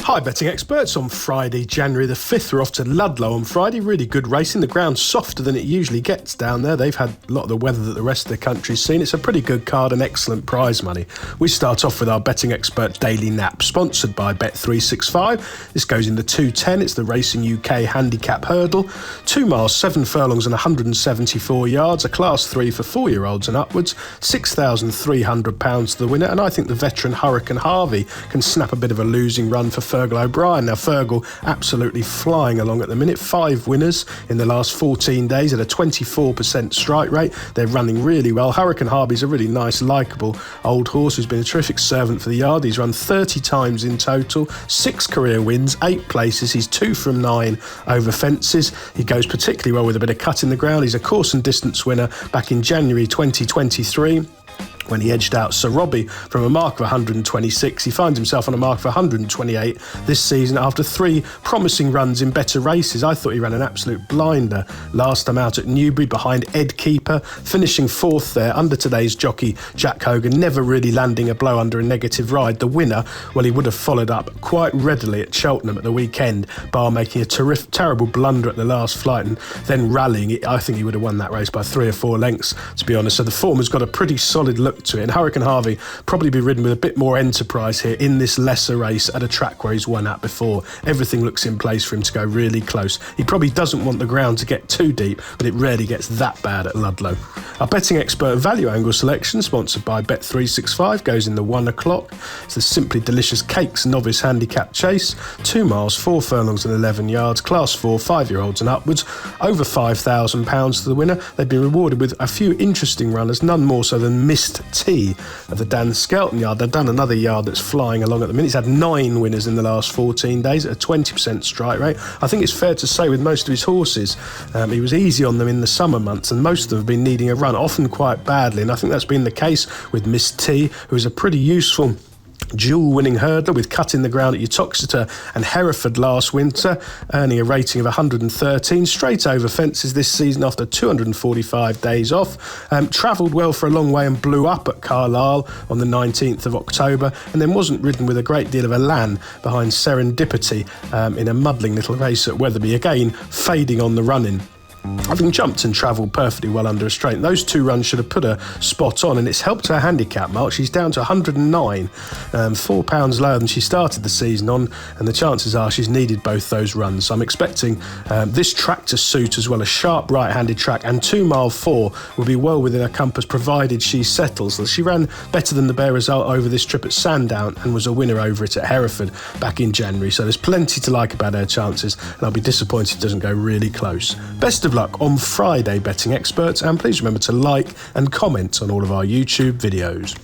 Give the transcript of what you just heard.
Hi betting experts. On Friday, January the 5th, we're off to Ludlow on Friday. Really good racing. The ground's softer than it usually gets down there. They've had a lot of the weather that the rest of the country's seen. It's a pretty good card and excellent prize money. We start off with our betting expert daily nap, sponsored by Bet365. This goes in the 210. It's the Racing UK handicap hurdle. 2 miles, 7 furlongs and 174 yards. A class 3 for 4-year-olds and upwards. £6,300 to the winner. And I think the veteran Hurricane Harvey can snap a bit of a losing run for Fergal O'Brien. Now Fergal absolutely flying along at the minute. 5 winners in the last 14 days at a 24% strike rate. They're running really well. Hurricane Harvey's a really nice, likeable old horse who's been a terrific servant for the yard. He's run 30 times in total, 6 career wins, 8 places. He's 2 from 9 over fences. He goes particularly well with a bit of cut in the ground. He's a course and distance winner back in January 2023. When he edged out Sir Robbie from a mark of 126. He finds himself on a mark of 128 this season after 3 promising runs in better races. I thought he ran an absolute blinder last time out at Newbury behind Ed Keeper, finishing 4th there under today's jockey Jack Hogan, never really landing a blow under a negative ride. The winner, well, he would have followed up quite readily at Cheltenham at the weekend, bar making a terrible blunder at the last flight and then rallying. I think he would have won that race by 3 or 4 lengths, to be honest. So the form has got a pretty solid look to it, and Hurricane Harvey probably be ridden with a bit more enterprise here in this lesser race at a track where he's won at before. Everything looks in place for him to go really close. He probably doesn't want the ground to get too deep, but it rarely gets that bad at Ludlow. Our betting expert value angle selection, sponsored by Bet365, goes in the 1 o'clock. It's the Simply Delicious Cakes Novice Handicap Chase. 2 miles, 4 furlongs and 11 yards, class 4, 5-year-olds and upwards. Over £5,000 to the winner. They've been rewarded with a few interesting runners, none more so than Missed T of the Dan Skelton yard. They've done another yard that's flying along at the minute. He's had 9 winners in the last 14 days at a 20% strike rate. I think it's fair to say with most of his horses, he was easy on them in the summer months, and most of them have been needing a run, often quite badly, and I think that's been the case with Miss T, who's a pretty useful dual-winning hurdler with cut in the ground at Uttoxeter and Hereford last winter, earning a rating of 113, straight over fences this season after 245 days off. Travelled well for a long way and blew up at Carlisle on the 19th of October, and then wasn't ridden with a great deal of elan behind Serendipity in a muddling little race at Wetherby, again fading on the run-in. Having jumped and travelled perfectly well under a straight, those 2 runs should have put her spot on, and it's helped her handicap mark. She's down to 109, £4 lower than she started the season on, and the chances are she's needed both those runs. So I'm expecting this track to suit as well. A sharp right-handed track, and 2 mile 4 will be well within her compass provided she settles. She ran better than the bare result over this trip at Sandown and was a winner over it at Hereford back in January. So there's plenty to like about her chances, and I'll be disappointed it doesn't go really close. Best of luck on Friday, betting experts, and please remember to like and comment on all of our YouTube videos.